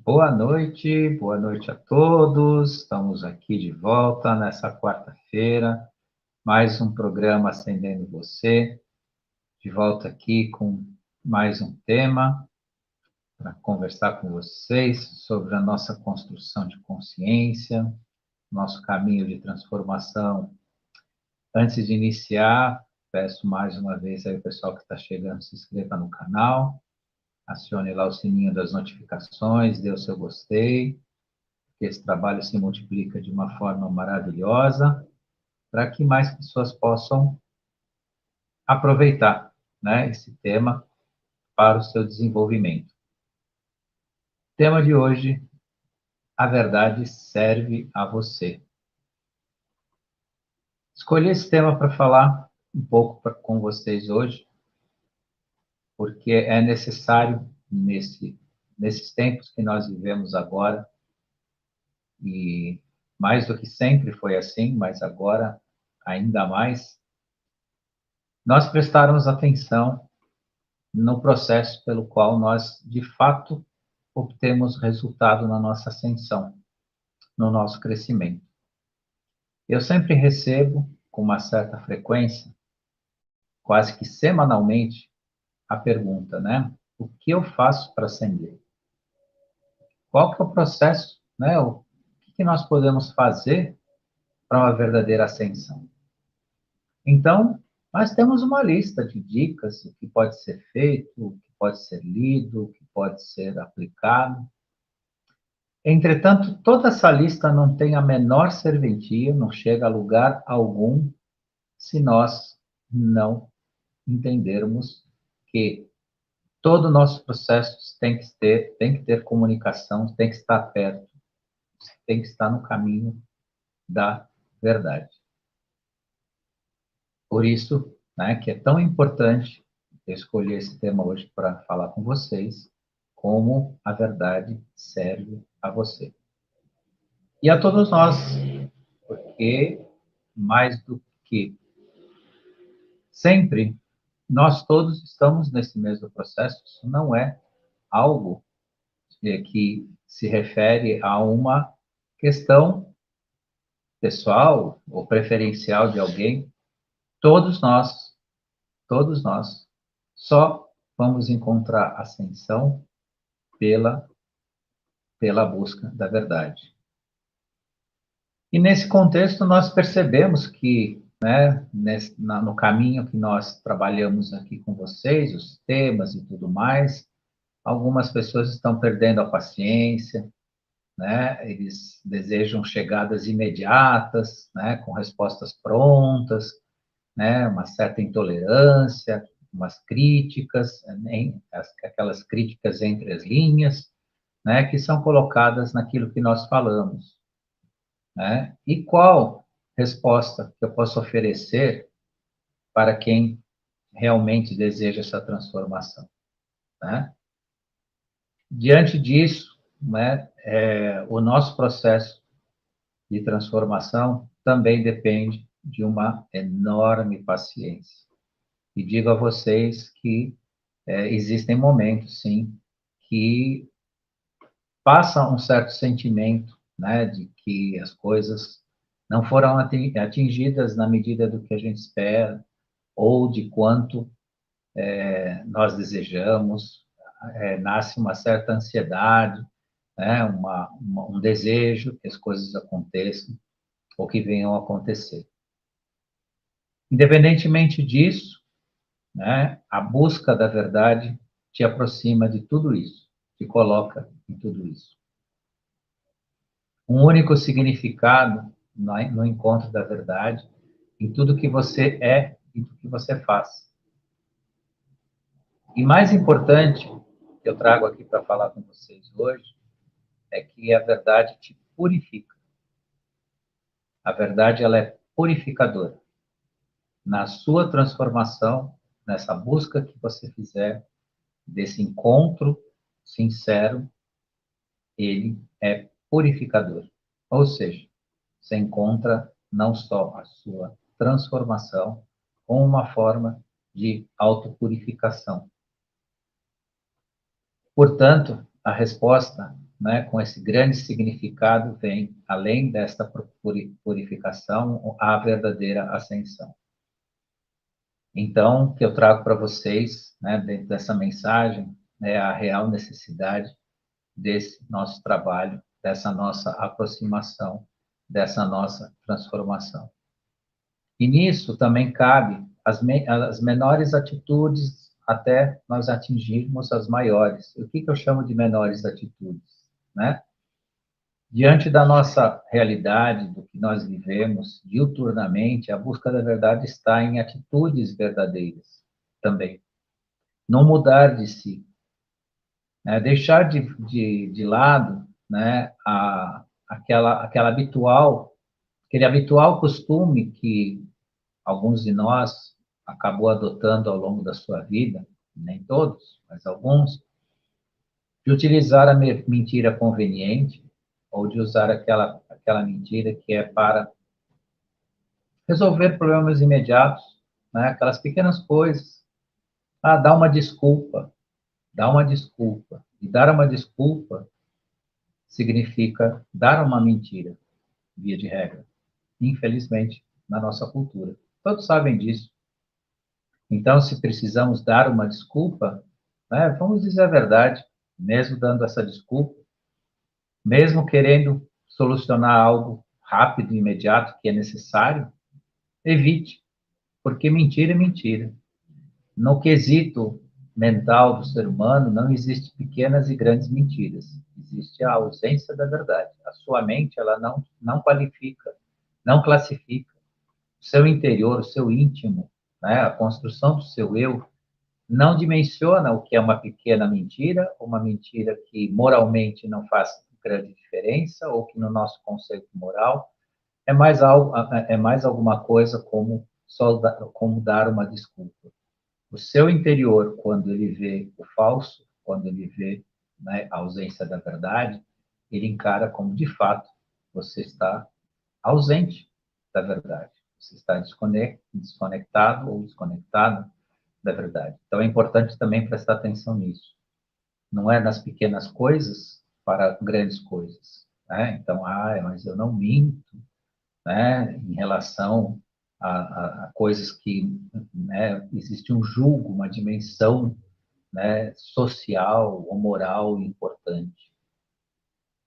Boa noite a todos. Estamos aqui de volta nessa quarta-feira, mais um programa Acendendo Você, de volta aqui com mais um tema para conversar com vocês sobre a nossa construção de consciência, nosso caminho de transformação. Antes de iniciar, peço mais uma vez aí o pessoal que está chegando, se inscreva no canal, acione lá o sininho das notificações, dê o seu gostei, que esse trabalho se multiplica de uma forma maravilhosa, para que mais pessoas possam aproveitar, né, esse tema para o seu desenvolvimento. Tema de hoje: a verdade serve a você. Escolhi esse tema para falar um pouco com vocês hoje, porque é necessário nesses tempos que nós vivemos agora, e mais do que sempre foi assim, mas agora ainda mais, nós prestarmos atenção no processo pelo qual nós, de fato, obtemos resultado na nossa ascensão, no nosso crescimento. Eu sempre recebo, com uma certa frequência, quase que semanalmente, a pergunta, né? O que eu faço para ascender? Qual que é o processo, né? O que nós podemos fazer para uma verdadeira ascensão? Então, nós temos uma lista de dicas, o que pode ser feito, o que pode ser lido, o que pode ser aplicado. Entretanto, toda essa lista não tem a menor serventia, não chega a lugar algum, se nós não entendermos que todo o nosso processo tem que ter comunicação, tem que estar perto, tem que estar no caminho da verdade. Por isso, né, que é tão importante eu escolher esse tema hoje para falar com vocês, como a verdade serve a você. E a todos nós, porque mais do que sempre, nós todos estamos nesse mesmo processo. Isso não é algo que se refere a uma questão pessoal ou preferencial de alguém. Todos nós, só vamos encontrar ascensão pela busca da verdade. E nesse contexto nós percebemos que, né, no caminho que nós trabalhamos aqui com vocês, os temas e tudo mais, algumas pessoas estão perdendo a paciência, né? Eles desejam chegadas imediatas, né, com respostas prontas, né, uma certa intolerância, umas críticas, aquelas críticas entre as linhas, né, que são colocadas naquilo que nós falamos, né? E qual resposta que eu posso oferecer para quem realmente deseja essa transformação, né? Diante disso, né, o nosso processo de transformação também depende de uma enorme paciência. E digo a vocês que existem momentos, sim, que passa um certo sentimento, né, de que as coisas não foram atingidas na medida do que a gente espera, ou de quanto nós desejamos, nasce uma certa ansiedade, né, um desejo que as coisas aconteçam, ou que venham a acontecer. Independentemente disso, né, a busca da verdade te aproxima de tudo isso, te coloca em tudo isso. Um único significado no encontro da verdade, em tudo que você é e tudo que você faz. E mais importante, que eu trago aqui para falar com vocês hoje, é que a verdade te purifica. A verdade, ela é purificadora. Na sua transformação, nessa busca que você fizer, desse encontro sincero, ele é purificador. Ou seja, você encontra não só a sua transformação, como uma forma de autopurificação. Portanto, a resposta né, com esse grande significado, vem, além desta purificação, a verdadeira ascensão. Então, o que eu trago para vocês, né, dentro dessa mensagem, é a real necessidade desse nosso trabalho, dessa nossa aproximação, dessa nossa transformação. E nisso também cabe as menores atitudes até nós atingirmos as maiores. O que eu chamo de menores atitudes, né? Diante da nossa realidade, do que nós vivemos diuturnamente, a busca da verdade está em atitudes verdadeiras também. Não mudar de si, né? Deixar de lado, né, aquele habitual costume que alguns de nós acabou adotando ao longo da sua vida, nem todos, mas alguns, de utilizar a mentira conveniente ou de usar aquela mentira que é para resolver problemas imediatos, né? Aquelas pequenas coisas. Ah, dá uma desculpa, dá uma desculpa. E dar uma desculpa significa dar uma mentira, via de regra. Infelizmente, na nossa cultura. Todos sabem disso. Então, se precisamos dar uma desculpa, né, vamos dizer a verdade, mesmo dando essa desculpa, mesmo querendo solucionar algo rápido e imediato que é necessário, evite, porque mentira é mentira. No quesito mental do ser humano, não existe pequenas e grandes mentiras. Existe a ausência da verdade. A sua mente, ela não qualifica, não classifica. O seu interior, o seu íntimo, né, a construção do seu eu, não dimensiona o que é uma pequena mentira, uma mentira que moralmente não faz grande diferença, ou que no nosso conceito moral é mais alguma coisa como como dar uma desculpa. O seu interior, quando ele vê o falso, quando ele vê, né, a ausência da verdade, ele encara como de fato você está ausente da verdade. Você está desconectado ou desconectado da verdade. Então é importante também prestar atenção nisso. Não é nas pequenas coisas para grandes coisas, né? Então, mas eu não minto, né, em relação a coisas que, né, existe um julgo, uma dimensão, né, social ou moral importante.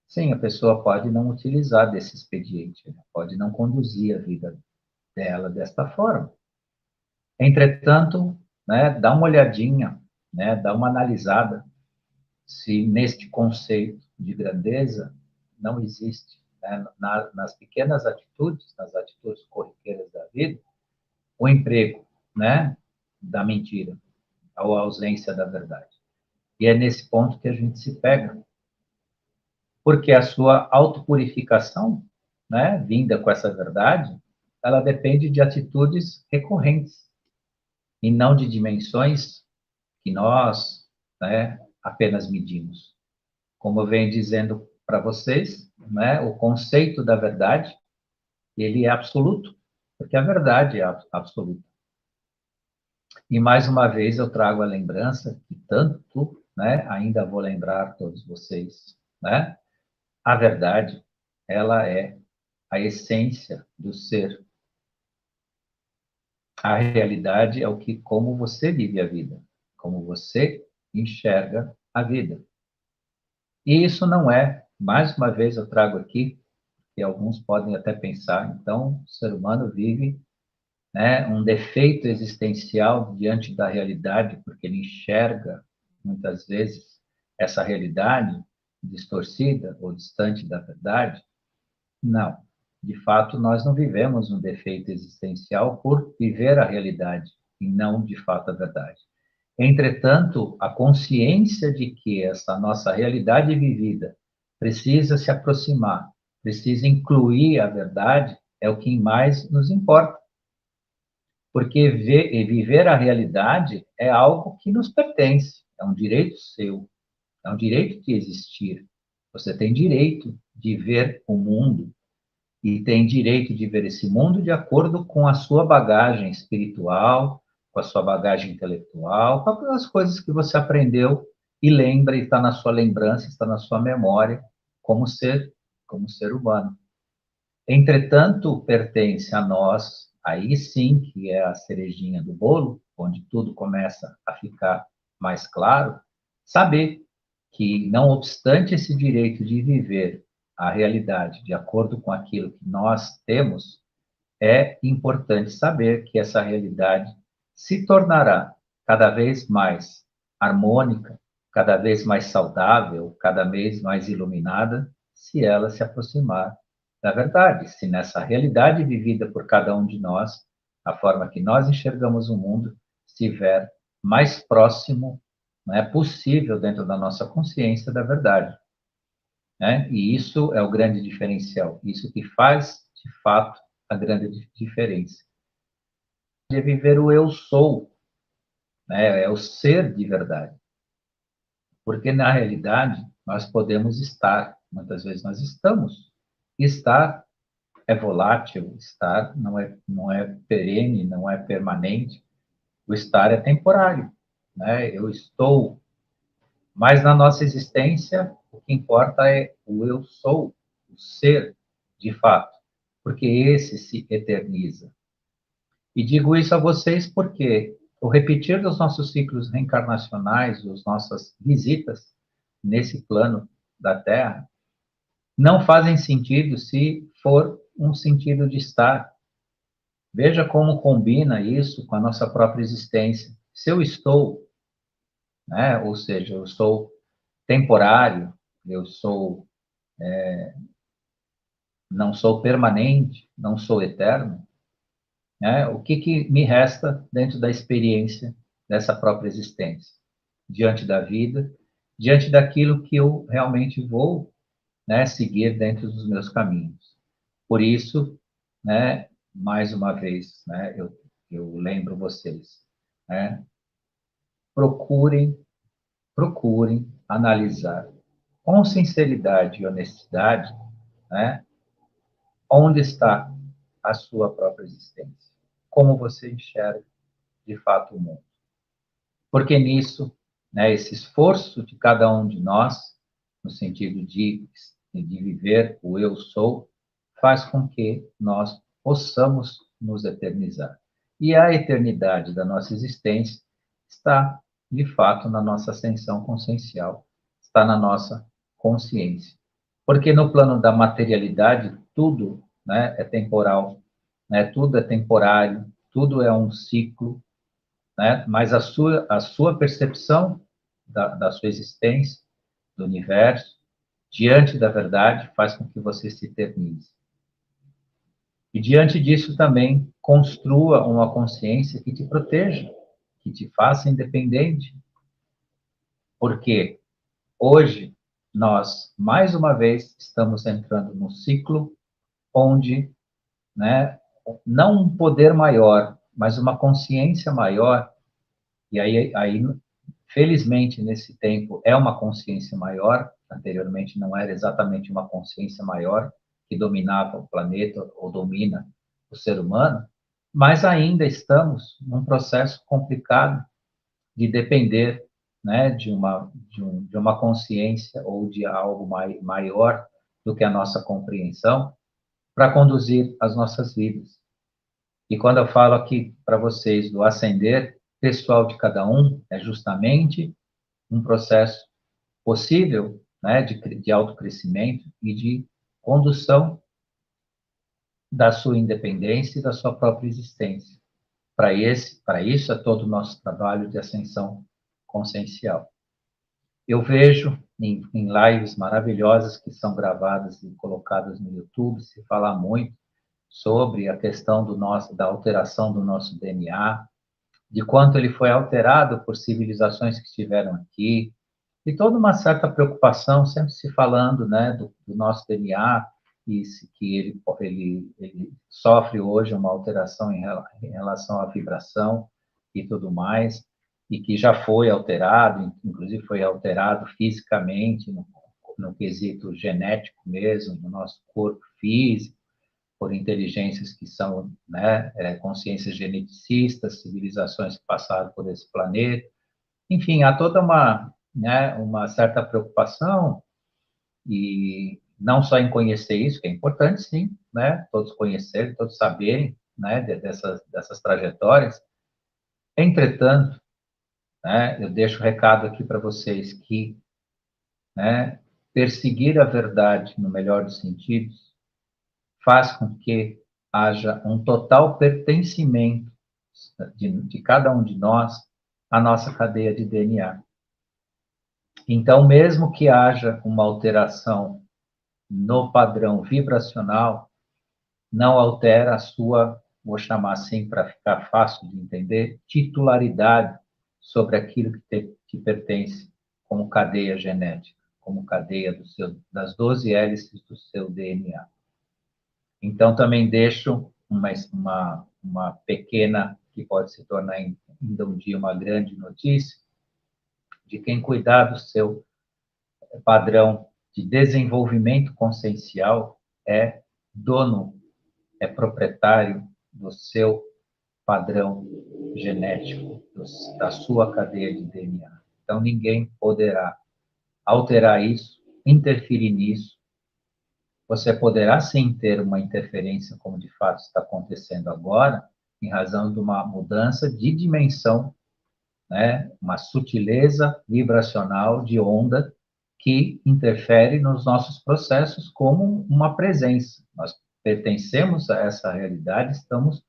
Sim, a pessoa pode não utilizar desse expediente, né? Pode não conduzir a vida dela desta forma. Entretanto, né, dá uma olhadinha, né, dá uma analisada se neste conceito de grandeza não existe, né, nas pequenas atitudes, nas atitudes corriqueiras da vida, o emprego, né, da mentira, ou a ausência da verdade. E é nesse ponto que a gente se pega, porque a sua autopurificação, né, vinda com essa verdade, ela depende de atitudes recorrentes e não de dimensões que nós, né, apenas medimos. Como eu venho dizendo para vocês, né, o conceito da verdade, ele é absoluto, porque a verdade é absoluta. E mais uma vez eu trago a lembrança que tanto, né, ainda vou lembrar todos vocês, né? A verdade, ela é a essência do ser. A realidade é o que como você vive a vida, como você enxerga a vida. E isso não é, mais uma vez eu trago aqui, que alguns podem até pensar, então o ser humano vive, né, um defeito existencial diante da realidade, porque ele enxerga, muitas vezes, essa realidade distorcida ou distante da verdade. Não. De fato, nós não vivemos um defeito existencial por viver a realidade e não, de fato, a verdade. Entretanto, a consciência de que essa nossa realidade vivida precisa se aproximar, precisa incluir a verdade, é o que mais nos importa. Porque viver a realidade é algo que nos pertence, é um direito seu, é um direito de existir. Você tem direito de ver o mundo e tem direito de ver esse mundo de acordo com a sua bagagem espiritual, com a sua bagagem intelectual, com as coisas que você aprendeu e lembra, e está na sua lembrança, está na sua memória, como ser humano. Entretanto, pertence a nós, aí sim que é a cerejinha do bolo, onde tudo começa a ficar mais claro, saber que, não obstante esse direito de viver a realidade de acordo com aquilo que nós temos, é importante saber que essa realidade se tornará cada vez mais harmônica, cada vez mais saudável, cada vez mais iluminada, se ela se aproximar da verdade, se nessa realidade vivida por cada um de nós, a forma que nós enxergamos o mundo estiver mais próximo, não é possível dentro da nossa consciência da verdade, né? E isso é o grande diferencial, isso que faz, de fato, a grande diferença. É viver o eu sou, né? É o ser de verdade. Porque, na realidade, nós podemos estar, muitas vezes nós estamos. Estar é volátil, estar não é perene, não é permanente. O estar é temporário, né? Eu estou, mas na nossa existência, o que importa é o eu sou, o ser, de fato, porque esse se eterniza. E digo isso a vocês porque o repetir dos nossos ciclos reencarnacionais, as nossas visitas nesse plano da Terra, não fazem sentido se for um sentido de estar. Veja como combina isso com a nossa própria existência. Se eu estou, né, ou seja, eu sou temporário, eu sou, não sou permanente, não sou eterno, né? O que me resta dentro da experiência dessa própria existência? Diante da vida, diante daquilo que eu realmente vou, né, seguir dentro dos meus caminhos. Por isso, né, mais uma vez, né, eu lembro vocês, né, procurem, procurem analisar com sinceridade e honestidade, né, onde está a sua própria existência, como você enxerga de fato o mundo. Porque nisso, né, esse esforço de cada um de nós, no sentido de viver o eu sou, faz com que nós possamos nos eternizar. E a eternidade da nossa existência está, de fato, na nossa ascensão consciencial, está na nossa consciência. Porque no plano da materialidade, tudo, né, é temporal, né, tudo é temporário, tudo é um ciclo, né? Mas a sua percepção da sua existência, do universo, diante da verdade, faz com que você se eternize. E diante disso também construa uma consciência que te proteja, que te faça independente, porque hoje nós, mais uma vez, estamos entrando num ciclo onde, né, não um poder maior, mas uma consciência maior, e aí felizmente, nesse tempo, é uma consciência maior, anteriormente não era exatamente uma consciência maior que dominava o planeta ou domina o ser humano, mas ainda estamos num processo complicado de depender, né, de uma consciência ou de algo maior do que a nossa compreensão para conduzir as nossas vidas. E quando eu falo aqui para vocês do ascender pessoal de cada um, é justamente um processo possível, né, de autocrescimento e de condução da sua independência e da sua própria existência. Para isso é todo o nosso trabalho de ascensão consciencial. Eu vejo em lives maravilhosas que são gravadas e colocadas no YouTube, se falar muito sobre a questão da alteração do nosso DNA, de quanto ele foi alterado por civilizações que estiveram aqui, e toda uma certa preocupação, sempre se falando, né, do nosso DNA, e que ele sofre hoje uma alteração em relação à vibração e tudo mais, e que já foi alterado, inclusive foi alterado fisicamente, no quesito genético mesmo, no nosso corpo físico, por inteligências que são, né, consciências geneticistas, civilizações que passaram por esse planeta. Enfim, há toda né, uma certa preocupação, e não só em conhecer isso, que é importante, sim, né, todos conhecerem, todos saberem, né, dessas trajetórias. Entretanto, né, eu deixo o recado aqui para vocês que, né, perseguir a verdade, no melhor dos sentidos, faz com que haja um total pertencimento de cada um de nós à nossa cadeia de DNA. Então, mesmo que haja uma alteração no padrão vibracional, não altera a sua, vou chamar assim para ficar fácil de entender, titularidade sobre aquilo que te pertence como cadeia genética, como cadeia das 12 hélices do seu DNA. Então, também deixo uma pequena, que pode se tornar ainda um dia uma grande notícia, de quem cuidar do seu padrão de desenvolvimento consciencial é dono, é proprietário do seu padrão genético, da sua cadeia de DNA. Então, ninguém poderá alterar isso, interferir nisso. Você poderá sim ter uma interferência, como de fato está acontecendo agora, em razão de uma mudança de dimensão, né? Uma sutileza vibracional de onda que interfere nos nossos processos como uma presença. Nós pertencemos a essa realidade, estamos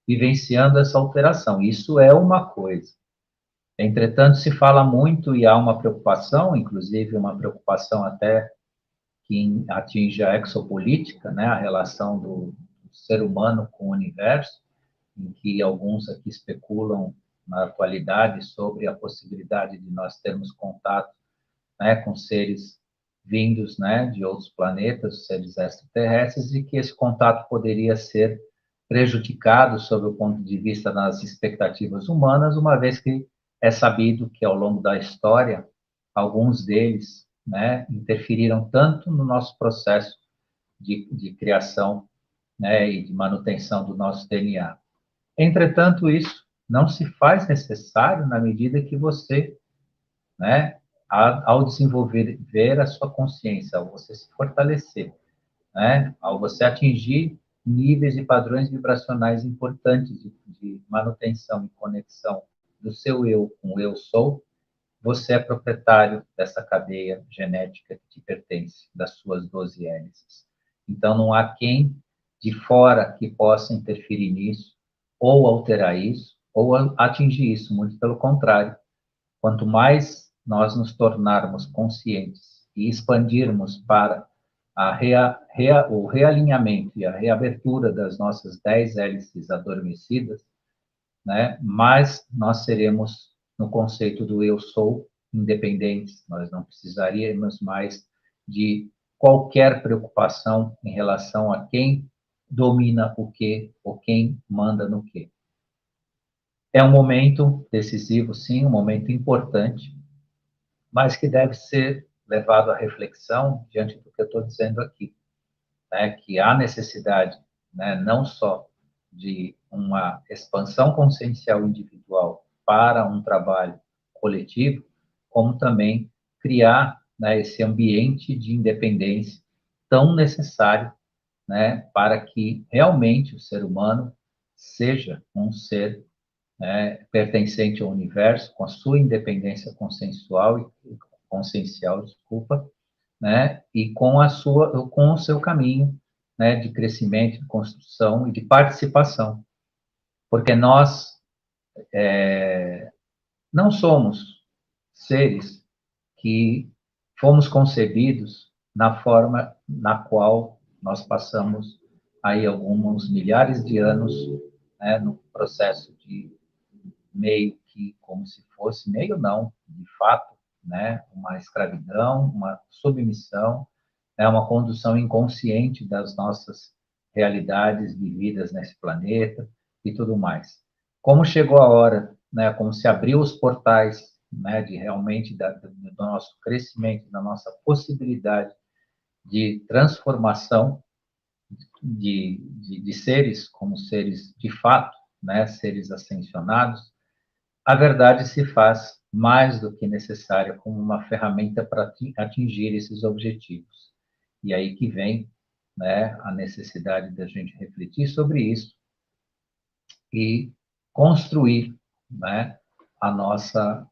vivenciando essa alteração. Isso é uma coisa. Entretanto, se fala muito e há uma preocupação, inclusive uma preocupação até que atinge a exopolítica, né, a relação do ser humano com o universo, em que alguns aqui especulam na atualidade sobre a possibilidade de nós termos contato, né, com seres vindos, né, de outros planetas, seres extraterrestres, e que esse contato poderia ser prejudicado sob o ponto de vista das expectativas humanas, uma vez que é sabido que ao longo da história alguns deles, né, interferiram tanto no nosso processo de criação, né, e de manutenção do nosso DNA. Entretanto, isso não se faz necessário na medida que você, né, ao desenvolver ver a sua consciência, ao você se fortalecer, né, ao você atingir níveis e padrões vibracionais importantes de manutenção e conexão do seu eu com o eu sou, você é proprietário dessa cadeia genética que te pertence, das suas 12 hélices. Então, não há quem de fora que possa interferir nisso, ou alterar isso, ou atingir isso. Muito pelo contrário. Quanto mais nós nos tornarmos conscientes e expandirmos para o realinhamento e a reabertura das nossas 10 hélices adormecidas, né, mais nós seremos, no conceito do eu sou, independentes. Nós não precisaríamos mais de qualquer preocupação em relação a quem domina o quê ou quem manda no quê. É um momento decisivo, sim, um momento importante, mas que deve ser levado à reflexão diante do que eu estou dizendo aqui, né, que há necessidade, né, não só de uma expansão consciencial individual para um trabalho coletivo, como também criar, né, esse ambiente de independência tão necessário, né, para que realmente o ser humano seja um ser, né, pertencente ao universo, com a sua independência consciencial, desculpa, né, e com o seu caminho, né, de crescimento, de construção e de participação, porque nós não somos seres que fomos concebidos na forma na qual nós passamos aí alguns milhares de anos, né, no processo de meio que como se fosse, meio não, de fato, né, uma escravidão, uma submissão, né, uma condução inconsciente das nossas realidades vividas nesse planeta e tudo mais. Como chegou a hora, né, como se abriu os portais, né, de realmente do nosso crescimento, da nossa possibilidade de transformação de seres como seres de fato, né, seres ascensionados, a verdade se faz mais do que necessária como uma ferramenta para atingir esses objetivos. E aí que vem, né, a necessidade da gente refletir sobre isso e construir, né, a nossa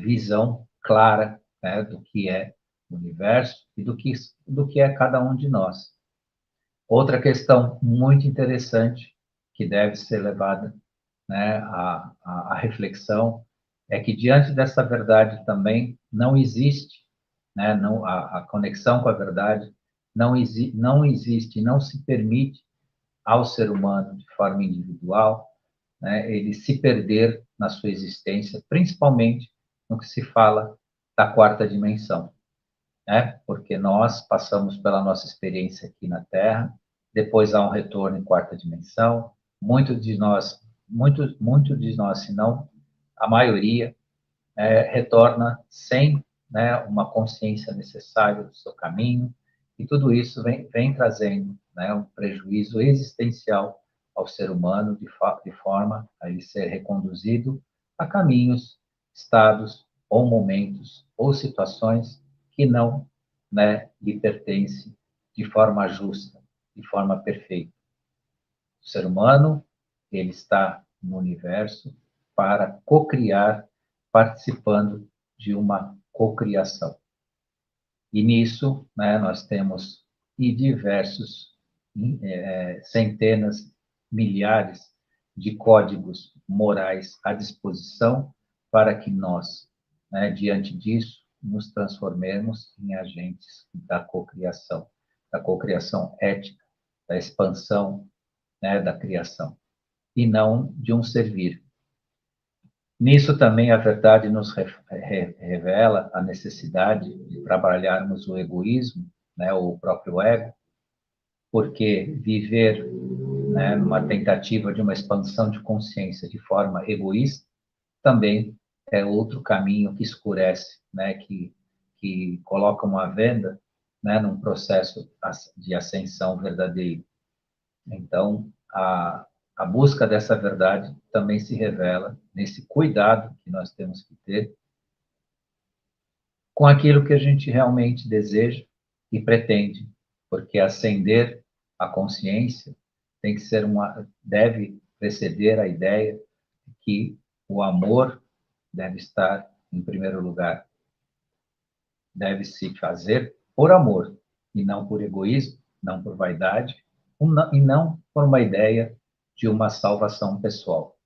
visão clara, né, do que é o universo e do que é cada um de nós. Outra questão muito interessante que deve ser levada, né, à reflexão é que diante dessa verdade também não existe, né, não, a conexão com a verdade não existe, não se permite ao ser humano de forma individual, né, ele se perder na sua existência, principalmente no que se fala da quarta dimensão, né? Porque nós passamos pela nossa experiência aqui na Terra, depois há um retorno em quarta dimensão. Muito de nós, se não a maioria, retorna sem, né, uma consciência necessária do seu caminho, e tudo isso vem trazendo, né, um prejuízo existencial ao ser humano, de forma a ele ser reconduzido a caminhos, estados, ou momentos, ou situações que não, né, lhe pertencem de forma justa, de forma perfeita. O ser humano, ele está no universo para cocriar, participando de uma cocriação. E nisso, né, nós temos diversos, centenas, milhares de códigos morais à disposição para que nós, né, diante disso, nos transformemos em agentes da cocriação ética, da expansão, né, da criação, e não de um servir. Nisso também a verdade nos revela a necessidade de trabalharmos o egoísmo, né, o próprio ego, porque viver, né, numa tentativa de uma expansão de consciência de forma egoísta também é outro caminho que escurece, né, que coloca uma venda, né, num processo de ascensão verdadeiro. Então, a busca dessa verdade também se revela nesse cuidado que nós temos que ter com aquilo que a gente realmente deseja e pretende, porque ascender a consciência deve preceder a ideia de que o amor deve estar em primeiro lugar, deve se fazer por amor e não por egoísmo, não por vaidade e não por uma ideia de uma salvação pessoal.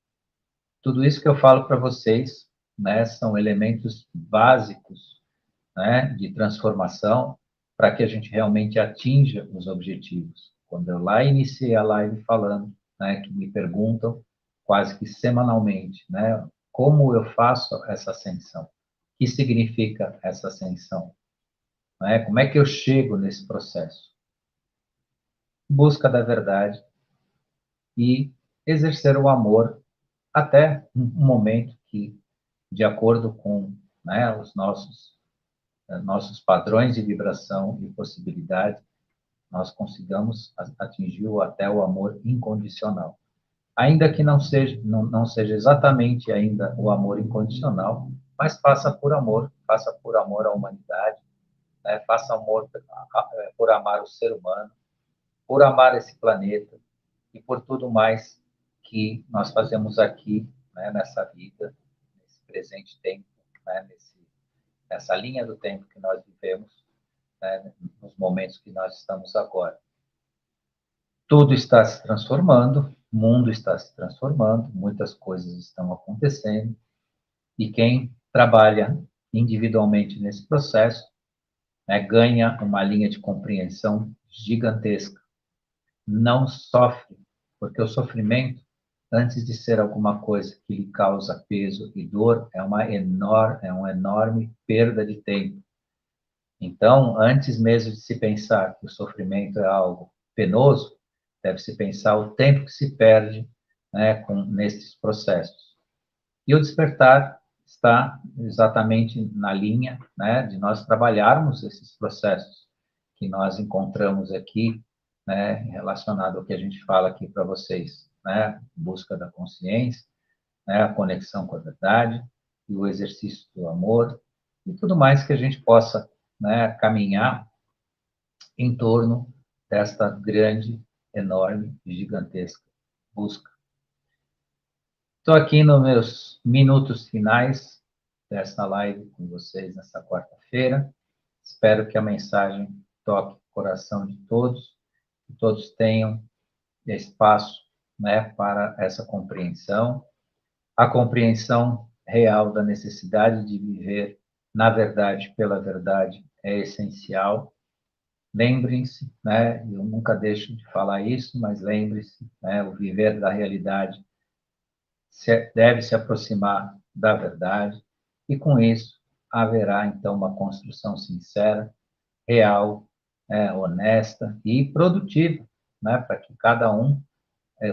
Tudo isso que eu falo para vocês, né, são elementos básicos, né, de transformação para que a gente realmente atinja os objetivos. Quando eu lá iniciei a live falando, né, que me perguntam quase que semanalmente, né, como eu faço essa ascensão? O que significa essa ascensão? Né? Como é que eu chego nesse processo? Busca da verdade e exercer o amor até um momento que, de acordo com, né, os nossos padrões de vibração e possibilidade, nós consigamos atingir até o amor incondicional. Ainda que não seja exatamente ainda o amor incondicional, mas faça por amor à humanidade, né? Faça amor por amar o ser humano, por amar esse planeta e por tudo mais que nós fazemos aqui, né, nessa vida, nesse presente tempo, né, nessa linha do tempo que nós vivemos, né, nos momentos que nós estamos agora. Tudo está se transformando, o mundo está se transformando, muitas coisas estão acontecendo, e quem trabalha individualmente nesse processo, né, ganha uma linha de compreensão gigantesca. Não sofre, porque o sofrimento, antes de ser alguma coisa que lhe causa peso e dor, é uma enorme perda de tempo. Então, antes mesmo de se pensar que o sofrimento é algo penoso, deve-se pensar o tempo que se perde, né, nesses processos. E o despertar está exatamente na linha, né, de nós trabalharmos esses processos que nós encontramos aqui, né, relacionado ao que a gente fala aqui para vocês, né, busca da consciência, né, a conexão com a verdade e o exercício do amor, e tudo mais que a gente possa, né, caminhar em torno desta grande, enorme e gigantesca busca. Estou aqui nos meus minutos finais dessa live com vocês nessa quarta-feira. Espero que a mensagem toque o coração de todos, que todos tenham espaço, né, para essa compreensão, a compreensão real da necessidade de viver na verdade, pela verdade, é essencial. Lembrem-se, né, eu nunca deixo de falar isso, mas lembre-se, né, o viver da realidade deve se aproximar da verdade, e com isso haverá, então, uma construção sincera, real, honesta e produtiva, né, para que cada um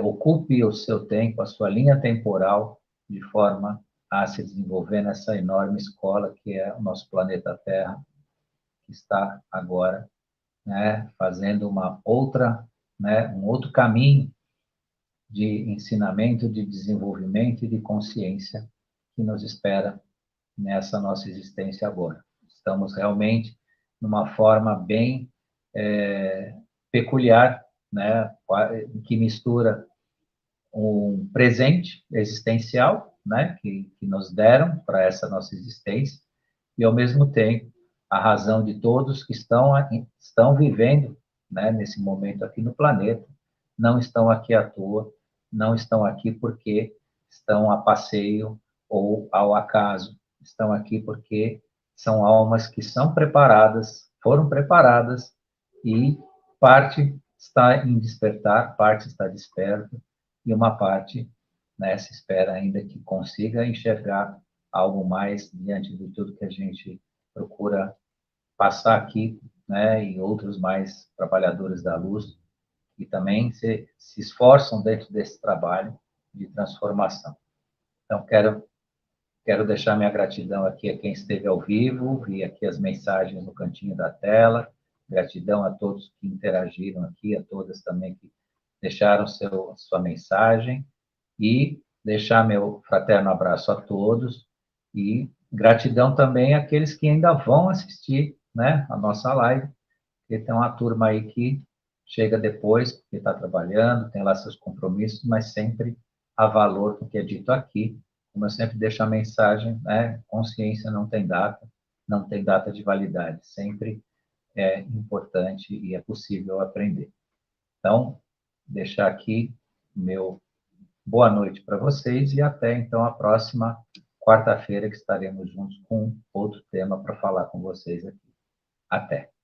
ocupe o seu tempo, a sua linha temporal, de forma a se desenvolver nessa enorme escola que é o nosso planeta Terra, que está agora, né, fazendo uma outra, né, um outro caminho de ensinamento, de desenvolvimento e de consciência que nos espera nessa nossa existência agora. Estamos realmente numa forma bem peculiar, né, que mistura um presente existencial, né, que nos deram para essa nossa existência, e ao mesmo tempo a razão de todos que estão vivendo, né, nesse momento aqui no planeta, não estão aqui à toa, não estão aqui porque estão a passeio ou ao acaso, estão aqui porque são almas que são preparadas, foram preparadas, e parte está em despertar, parte está desperta, e uma parte, né, se espera ainda que consiga enxergar algo mais diante de tudo que a gente procura passar aqui, né, e outros mais trabalhadores da luz, que também se esforçam dentro desse trabalho de transformação. Então, quero deixar minha gratidão aqui a quem esteve ao vivo, vi aqui as mensagens no cantinho da tela, gratidão a todos que interagiram aqui, a todas também que deixaram sua mensagem, e deixar meu fraterno abraço a todos, e gratidão também àqueles que ainda vão assistir, né, a nossa live, porque tem uma turma aí que chega depois, porque está trabalhando, tem lá seus compromissos, mas sempre há valor no que é dito aqui. Como eu sempre deixo a mensagem, né, consciência não tem data, não tem data de validade, sempre é importante e é possível aprender. Então, deixar aqui meu boa noite para vocês, e até então a próxima quarta-feira, que estaremos juntos com outro tema para falar com vocês aqui. Até!